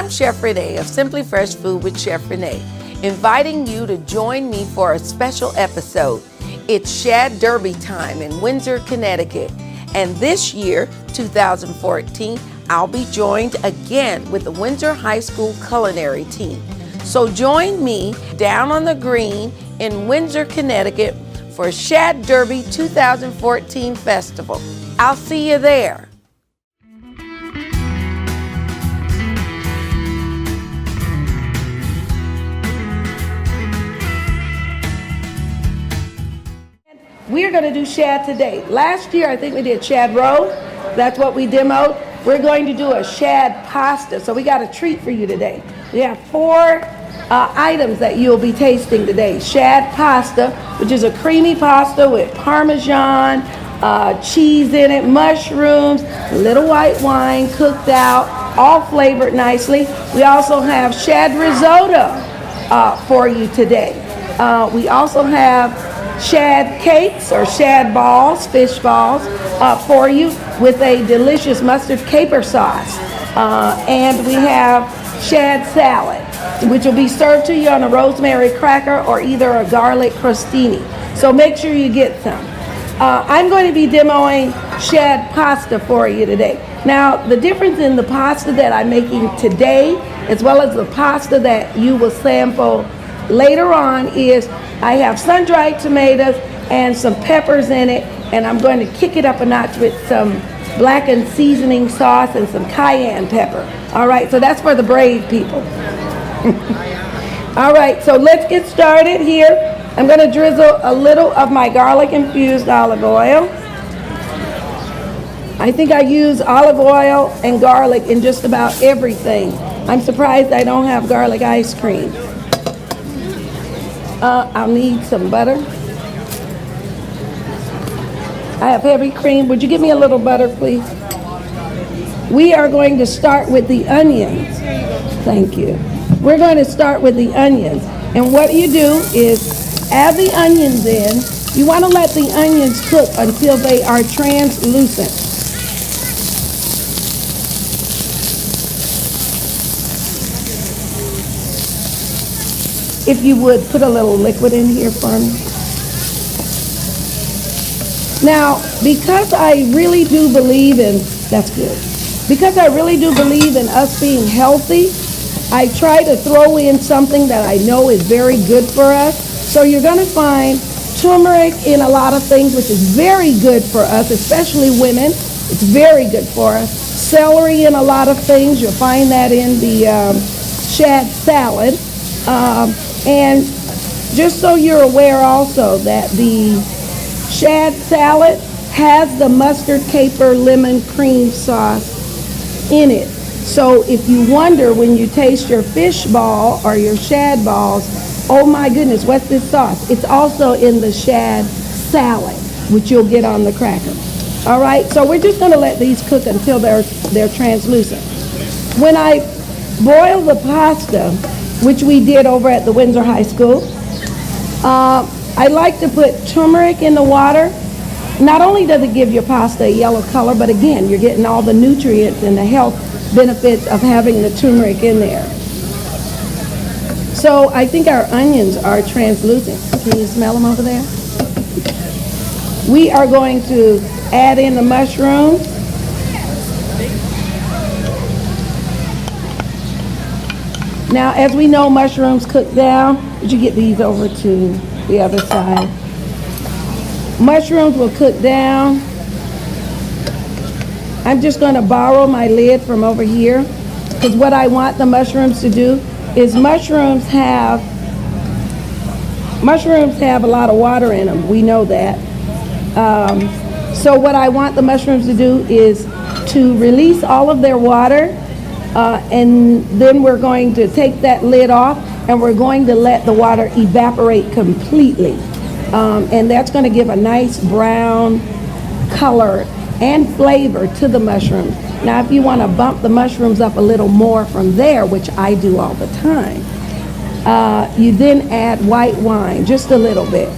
I'm Chef Renee of Simply Fresh Food with Chef Renee, inviting you to join me for a special episode. It's Shad Derby time in Windsor, Connecticut. And this year, 2014, I'll be joined again with the Windsor High School culinary team. So join me down on the green in Windsor, Connecticut for Shad Derby 2014 Festival. I'll see you there. We're going to do shad today. Last year, I think we did shad roe. That's what we demoed. We're going to do a shad pasta. So we got a treat for you today. We have 4 items that you'll be tasting today. Shad pasta, which is a creamy pasta with Parmesan, cheese in it, mushrooms, a little white wine cooked out, all flavored nicely. We also have shad risotto for you today. We also have shad cakes or shad balls, fish balls, for you with a delicious mustard caper sauce. And we have shad salad, which will be served to you on a rosemary cracker or either a garlic crostini. So make sure you get some. I'm going to be demoing shad pasta for you today. Now, the difference in the pasta that I'm making today, as well as the pasta that you will sample later on, is I have sun-dried tomatoes and some peppers in it, and I'm going to kick it up a notch with some blackened seasoning sauce and some cayenne pepper. All right, so that's for the brave people. All right, so let's get started here. I'm going to drizzle a little of my garlic-infused olive oil. I think I use olive oil and garlic in just about everything. I'm surprised I don't have garlic ice cream. I'll need some butter. I have heavy cream. Would you give me a little butter, please? We are going to start with the onions. Thank you. We're going to start with the onions. And what you do is add the onions in. You want to let the onions cook until they are translucent. If you would, put a little liquid in here for me. Now, because I really do believe in, that's good. Because I really do believe in us being healthy, I try to throw in something that I know is very good for us. So you're going to find turmeric in a lot of things, which is very good for us, especially women. It's very good for us. Celery in a lot of things. You'll find that in the shad salad. And just so you're aware also that the shad salad has the mustard caper lemon cream sauce in it. So if you wonder when you taste your fish ball or your shad balls, oh my goodness, what's this sauce? It's also in the shad salad, which you'll get on the cracker. All right, so we're just going to let these cook until they're translucent. When I boil the pasta, which we did over at the Windsor High School, I like to put turmeric in the water. Not only does it give your pasta a yellow color, but again, you're getting all the nutrients and the health benefits of having the turmeric in there. So I think our onions are translucent. Can you smell them over there? We are going to add in the mushrooms. Now, as we know, mushrooms cook down. Would you get these over to the other side? Mushrooms will cook down. I'm just going to borrow my lid from over here, because what I want the mushrooms to do is mushrooms have a lot of water in them. We know that. So what I want the mushrooms to do is to release all of their water. And then we're going to take that lid off and we're going to let the water evaporate completely. And that's going to give a nice brown color and flavor to the mushrooms. Now, if you want to bump the mushrooms up a little more from there, which I do all the time, you then add white wine, just a little bit.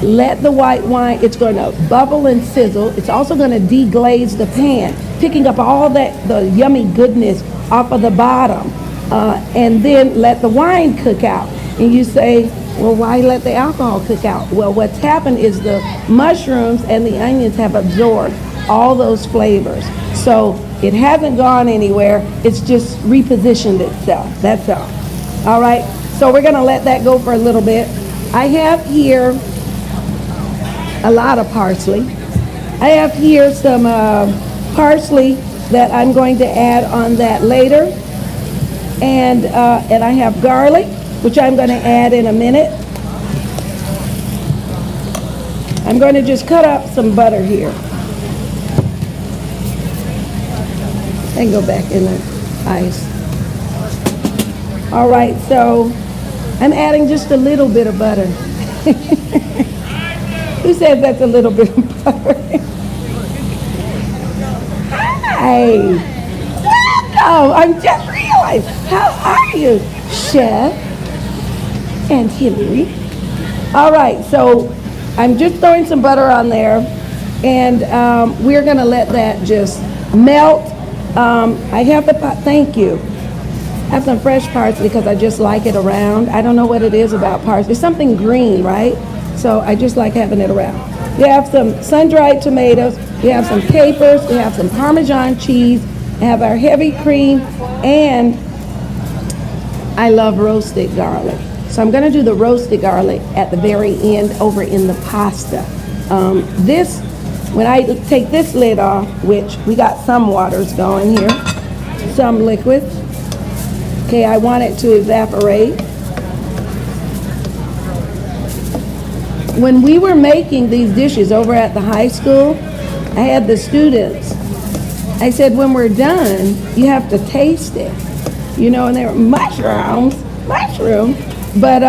Let the white wine, it's going to bubble and sizzle. It's also going to deglaze the pan, picking up all that, the yummy goodness off of the bottom. and then let the wine cook out. And you say, well, why let the alcohol cook out? Well, what's happened is the mushrooms and the onions have absorbed all those flavors. So it hasn't gone anywhere. It's just repositioned itself. That's all. All right. So we're going to let that go for a little bit. I have here a lot of parsley. I have here some parsley that I'm going to add on that later. And I have garlic, which I'm going to add in a minute. I'm going to just cut up some butter here. And go back in the ice. All right, so I'm adding just a little bit of butter. Who says that's a little bit of butter? Hi. Welcome. I'm just realized. How are you, Chef and Hillary? All right, so I'm just throwing some butter on there, and we're going to let that just melt. I have the pot. Thank you. I have some fresh parsley because I just like it around. I don't know what it is about parsley. It's something green, right? So I just like having it around. We have some sun-dried tomatoes. We have some capers. We have some Parmesan cheese. We have our heavy cream, and I love roasted garlic. So I'm going to do the roasted garlic at the very end over in the pasta. When I take this lid off, which we got some waters going here, some liquids. Okay, I want it to evaporate. When we were making these dishes over at the high school, I had the students. I said, when we're done, you have to taste it. You know, and they were mushrooms, but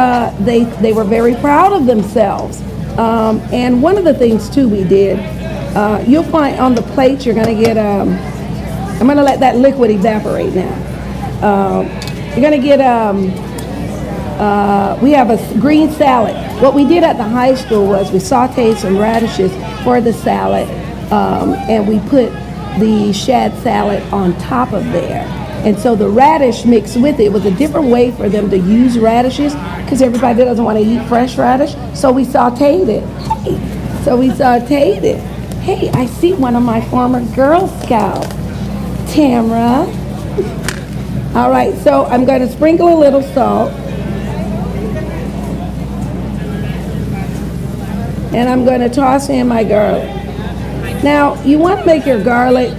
they were very proud of themselves. And one of the things too we did, you'll find on the plate you're going to get, I'm going to let that liquid evaporate now. You're going to get, we have a green salad. What we did at the high school was we sauteed some radishes for the salad, and we put the shad salad on top of there. And so the radish mixed with it was a different way for them to use radishes because everybody doesn't want to eat fresh radish. So we sauteed it. Hey, I see one of my former Girl Scouts, Tamara. All right, so I'm going to sprinkle a little salt. And I'm going to toss in my garlic. Now, you want to make your garlic,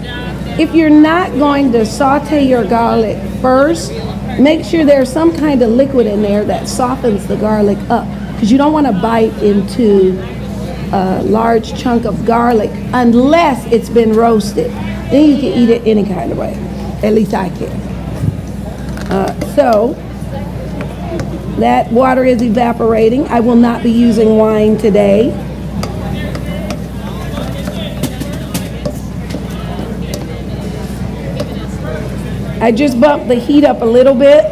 if you're not going to saute your garlic first, make sure there's some kind of liquid in there that softens the garlic up, because you don't want to bite into a large chunk of garlic unless it's been roasted. Then you can eat it any kind of way. At least I can. So that water is evaporating. I will not be using wine today. I just bumped the heat up a little bit.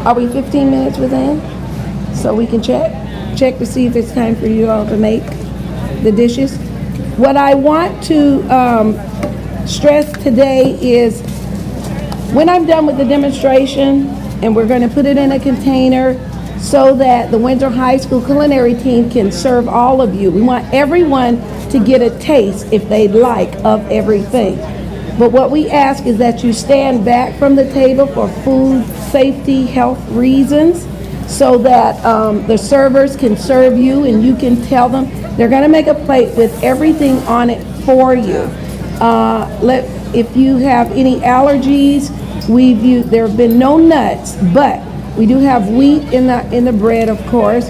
Are we 15 minutes within? So we can check to see if it's time for you all to make the dishes. What I want to stress today is when I'm done with the demonstration, and we're going to put it in a container so that the Windsor High School culinary team can serve all of you. We want everyone to get a taste, if they'd like, of everything. But what we ask is that you stand back from the table for food safety, health reasons, so that the servers can serve you and you can tell them. They're going to make a plate with everything on it for you. If you have any allergies, there have been no nuts, but we do have wheat in the bread, of course.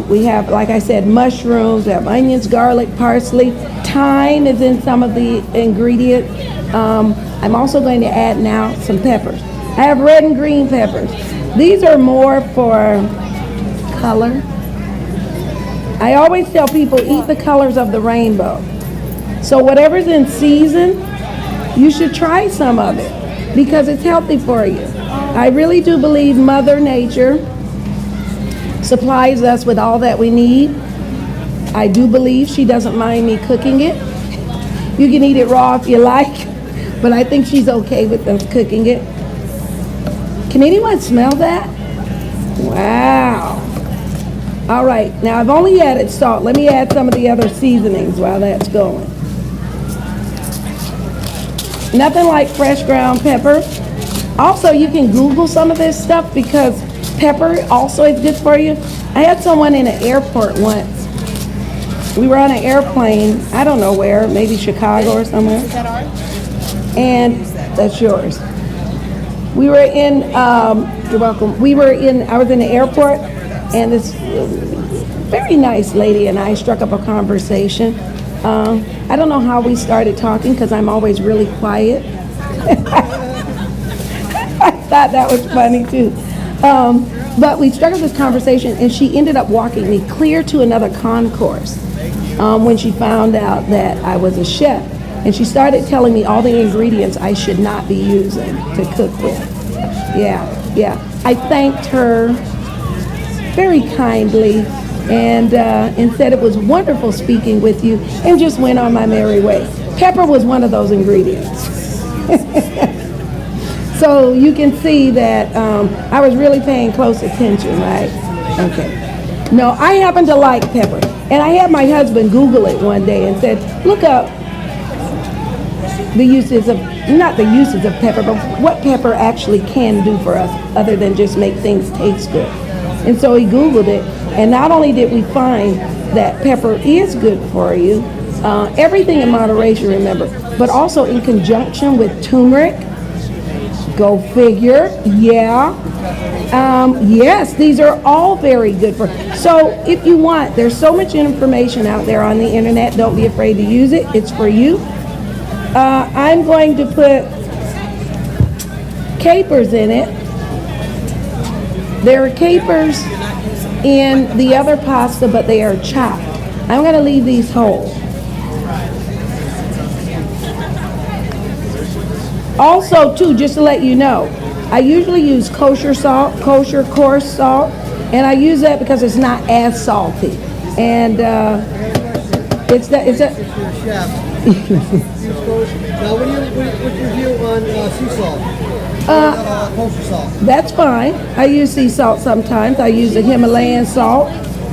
We have, like I said, mushrooms, we have onions, garlic, parsley. Thyme is in some of the ingredients. I'm also going to add now some peppers. I have red and green peppers. These are more for color. I always tell people, eat the colors of the rainbow. So whatever's in season, you should try some of it because it's healthy for you. I really do believe Mother Nature supplies us with all that we need. I do believe she doesn't mind me cooking it. You can eat it raw if you like, but I think she's okay with us cooking it. Can anyone smell that? Wow. All right, now I've only added salt. Let me add some of the other seasonings while that's going. Nothing like fresh ground pepper. Also, you can Google some of this stuff because pepper also is good for you. I had someone in an airport once. We were on an airplane, I don't know where, maybe Chicago or somewhere. Is that ours? And that's yours. We were in, you're welcome. I was in the airport, and this very nice lady and I struck up a conversation. I don't know how we started talking because I'm always really quiet. I thought that was funny too. But we struck up this conversation and she ended up walking me clear to another concourse when she found out that I was a chef. And she started telling me all the ingredients I should not be using to cook with. Yeah. I thanked her very kindly and said it was wonderful speaking with you and just went on my merry way. Pepper was one of those ingredients. So you can see that I was really paying close attention, right? Okay. No, I happen to like pepper. And I had my husband Google it one day and said, look up the uses of, not the uses of pepper, but what pepper actually can do for us other than just make things taste good. And so he Googled it, and not only did we find that pepper is good for you, everything in moderation, remember, but also in conjunction with turmeric. Go figure, yeah. Yes, these are all very good for. So if you want, there's so much information out there on the internet. Don't be afraid to use it. It's for you. I'm going to put capers in it. There are capers in the other pasta, but they are chopped. I'm going to leave these whole. Also, too, just to let you know, I usually use kosher salt, kosher coarse salt, and I use that because it's not as salty. And it's a. Now, what's your view on sea salt? Kosher salt. That's fine. I use sea salt sometimes. I use the Himalayan salt.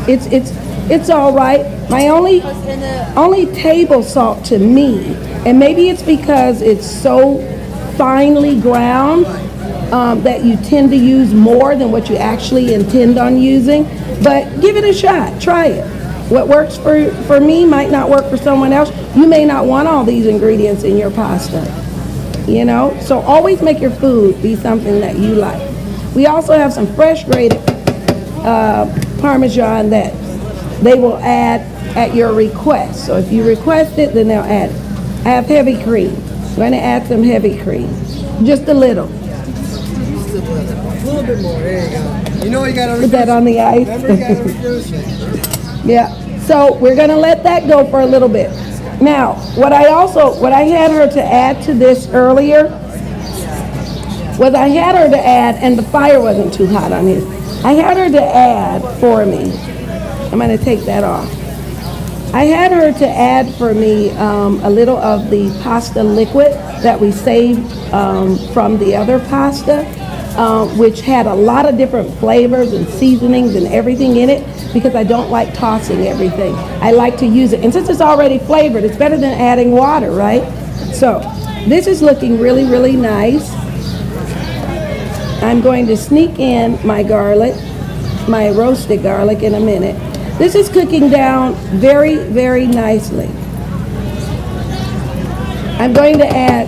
It's all right. My only table salt to me, and maybe it's because it's so finely ground that you tend to use more than what you actually intend on using, but give it a shot. Try it. What works for me might not work for someone else. You may not want all these ingredients in your pasta, you know? So always make your food be something that you like. We also have some fresh grated Parmesan that they will add at your request. So if you request it, then they'll add it. I have heavy cream. I'm going to add some heavy cream. Just a little. A little bit more. There you go. You know you got to Put that on the ice. Remember, you got to reduce it. Yeah. So we're going to let that go for a little bit. Now, what I had her to add to this earlier was I had her to add, and the fire wasn't too hot on his. I had her to add for me. I'm going to take that off. I had her to add for me a little of the pasta liquid that we saved from the other pasta, which had a lot of different flavors and seasonings and everything in it because I don't like tossing everything. I like to use it. And since it's already flavored, it's better than adding water, right? So this is looking really, really nice. I'm going to sneak in my garlic, my roasted garlic in a minute. This is cooking down very, very nicely. I'm going to add,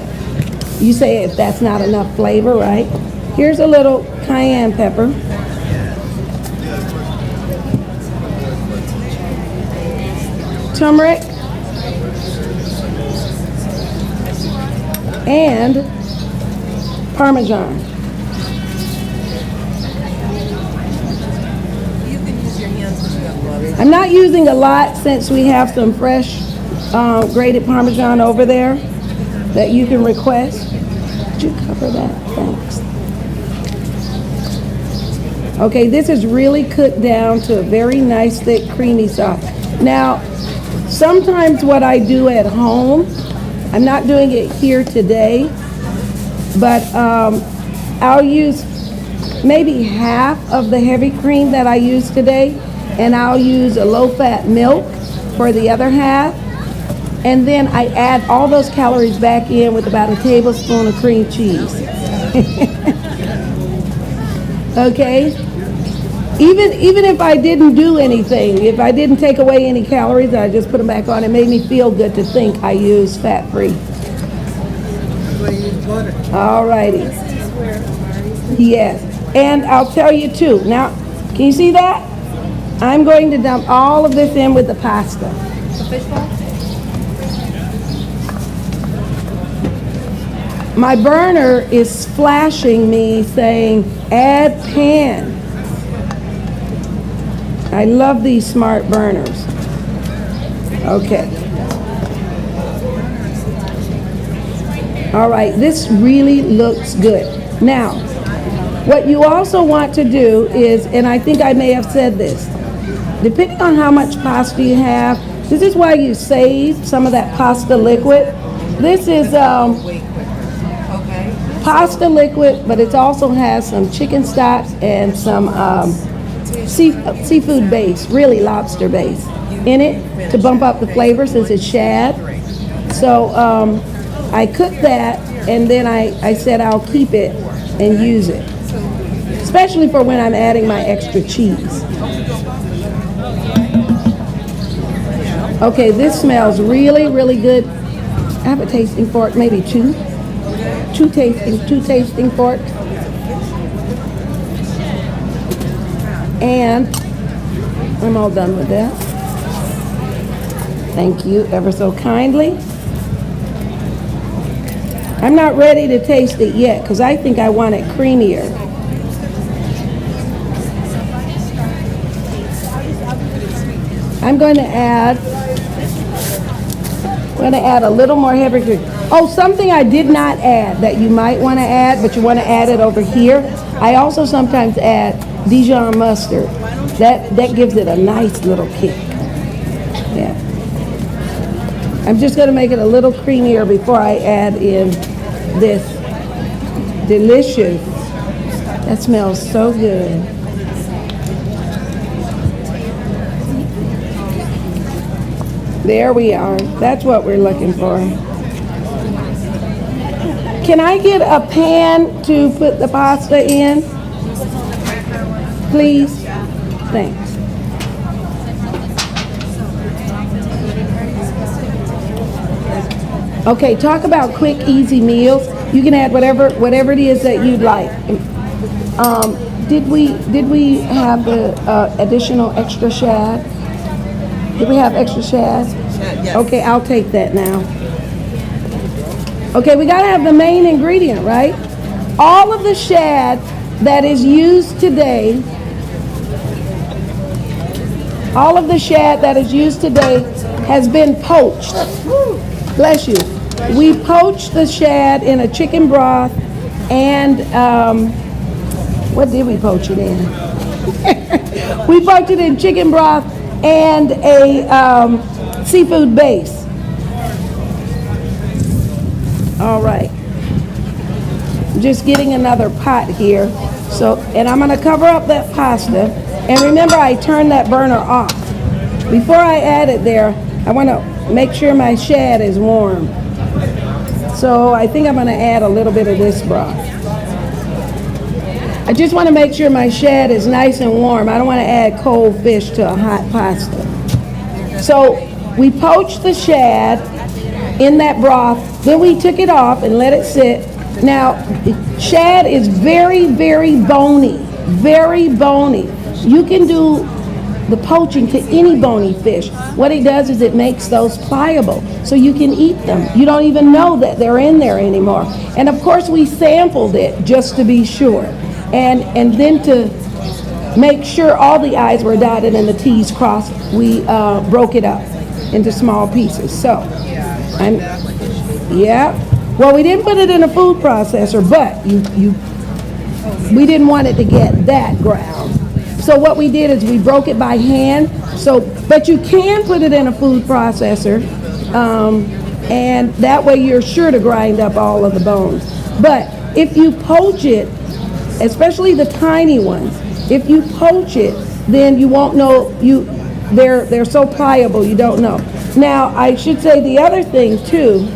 you say if that's not enough flavor, right? Here's a little cayenne pepper. Turmeric. And Parmesan. I'm not using a lot since we have some fresh grated Parmesan over there that you can request. Could you cover that? Thanks. Okay, this is really cooked down to a very nice, thick, creamy sauce. Now, sometimes what I do at home, I'm not doing it here today, but I'll use maybe half of the heavy cream that I used today, and I'll use a low-fat milk for the other half. And then I add all those calories back in with about a tablespoon of cream cheese. Okay? Even if I didn't do anything, if I didn't take away any calories, I just put them back on, it made me feel good to think I used fat-free. All righty. Yes. And I'll tell you too, now, can you see that? I'm going to dump all of this in with the pasta. The fish ball? My burner is flashing me saying, add pan. I love these smart burners. Okay. All right, this really looks good. Now, what you also want to do is, and I think I may have said this, depending on how much pasta you have, this is why you save some of that pasta liquid. This is pasta liquid, but it also has some chicken stocks and some seafood base, really lobster base, in it to bump up the flavor since it's shad. So I cooked that, and then I said I'll keep it and use it, especially for when I'm adding my extra cheese. Okay, this smells really, really good. I have a tasting fork, maybe two tasting forks. And I'm all done with that. Thank you ever so kindly. I'm not ready to taste it yet because I think I want it creamier. I'm going to add a little more heavy cream. Oh, something I did not add that you might want to add, but you want to add it over here. I also sometimes add Dijon mustard. That gives it a nice little kick. Yeah. I'm just going to make it a little creamier before I add in this delicious. That smells so good. There we are. That's what we're looking for. Can I get a pan to put the pasta in? Please? Thanks. Okay, talk about quick, easy meals. You can add whatever it is that you'd like. Did we have the additional extra shad? Did we have extra shad? Yes. Okay, I'll take that now. Okay, we gotta have the main ingredient, right? All of the shad that is used today, has been poached. Bless you. We poached the shad in a chicken broth and, what did we poach it in? We poached it in chicken broth and a seafood base. All right. Just getting another pot here. So, and I'm gonna cover up that pasta. And remember, I turned that burner off. Before I add it there, I wanna make sure my shad is warm. So I think I'm gonna add a little bit of this broth. I just wanna make sure my shad is nice and warm. I don't wanna add cold fish to a hot pasta. So we poached the shad in that broth, then we took it off and let it sit. Now, shad is very, very bony, very bony. You can do the poaching to any bony fish. What it does is it makes those pliable, so you can eat them. You don't even know that they're in there anymore. And of course, we sampled it just to be sure. And then to make sure all the I's were dotted and the T's crossed, we broke it up into small pieces. So, well, we didn't put it in a food processor, but we didn't want it to get that ground. So what we did is we broke it by hand. So, but you can put it in a food processor and that way you're sure to grind up all of the bones. But if you poach it, especially the tiny ones, if you poach it, then you won't know, they're so pliable you don't know. Now, I should say the other thing too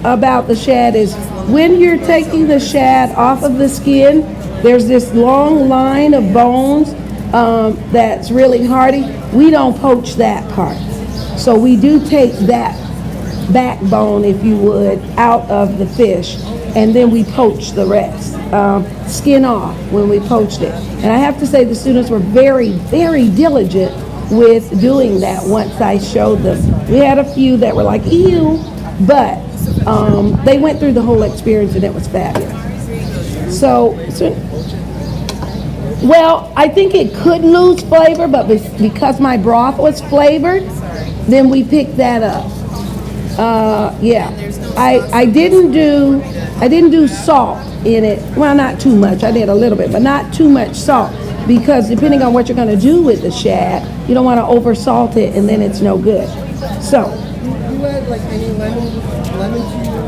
about the shad is when you're taking the shad off of the skin, there's this long line of bones that's really hardy. We don't poach that part. So we do take that backbone, if you would, out of the fish, and then we poach the rest. Skin off when we poached it. And I have to say the students were very, very diligent with doing that once I showed them. We had a few that were like, ew, but they went through the whole experience and it was fabulous. So well, I think it could lose flavor, but because my broth was flavored, then we picked that up. Yeah, I didn't do salt in it. Well, not too much. I did a little bit, but not too much salt, because depending on what you're going to do with the shad, you don't want to over salt it and then it's no good. So You add like any lemon to your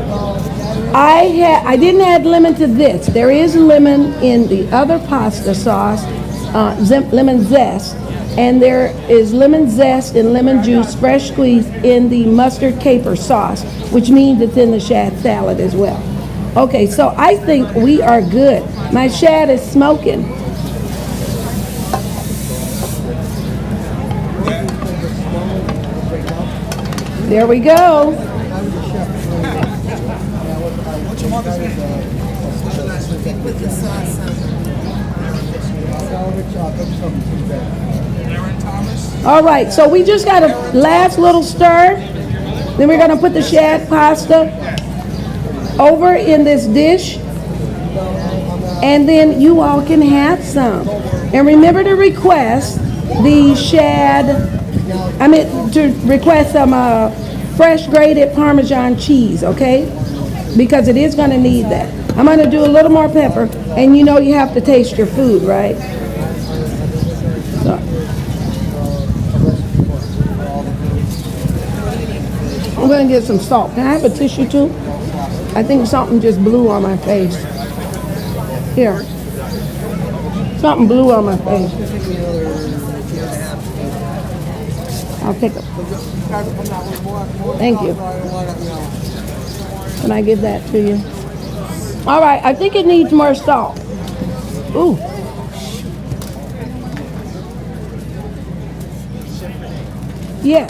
I didn't add lemon to this. There is lemon in the other pasta sauce, lemon zest, and there is lemon zest and lemon juice, fresh squeezed, in the mustard caper sauce, which means it's in the shad salad as well. Okay, so I think we are good. My shad is smoking. There we go. All right, so we just got a last little stir. Then we're gonna put the shad pasta over in this dish, and then you all can have some. And remember to request the shad, to request some fresh grated Parmesan cheese, okay? Because it is gonna need that. I'm gonna do a little more pepper, and you know you have to taste your food, right? So. I'm gonna get some salt. Can I have a tissue too? I think something just blew on my face. Here. Something blew on my face. I'll take it. Thank you. Can I give that to you? All right, I think it needs more salt. Ooh. Yes.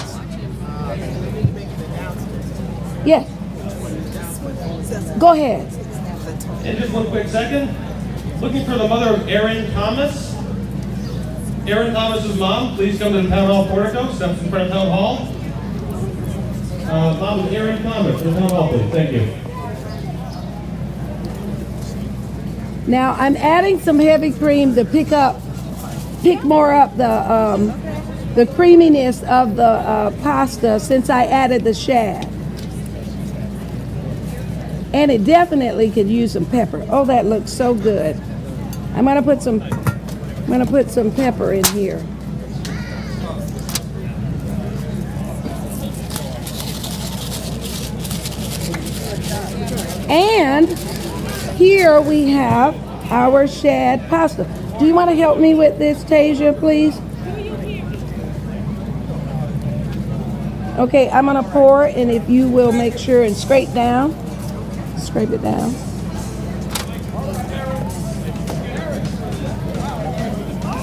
Yes. Go ahead. And just one quick second. Looking for the mother of Aaron Thomas. Aaron Thomas's mom, please come to the Town Hall portico. Steps in front of Town Hall. Mom of Aaron Thomas, to Town Hall, please. Thank you. Now I'm adding some heavy cream to pick more up the creaminess of the pasta since I added the shad. And it definitely could use some pepper. Oh, that looks so good. I'm gonna put some pepper in here. And here we have our shad pasta. Do you want to help me with this, Teesia, please? Okay, I'm gonna pour, and if you will make sure and scrape it down.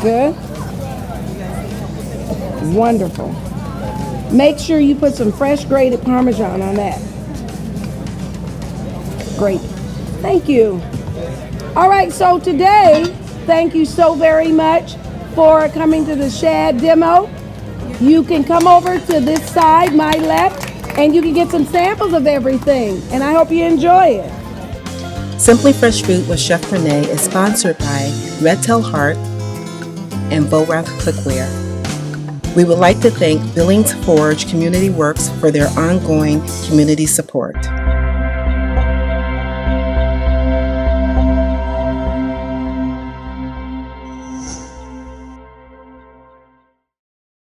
Good. Wonderful. Make sure you put some fresh grated Parmesan on that. Great. Thank you. All right, so today, thank you so very much for coming to the shad demo. You can come over to this side, my left, and you can get some samples of everything. And I hope you enjoy it. Simply Fresh Fruit with Chef Renee is sponsored by Red Tail Heart and Borath Cookware. We would like to thank Billings Forge Community Works for their ongoing community support.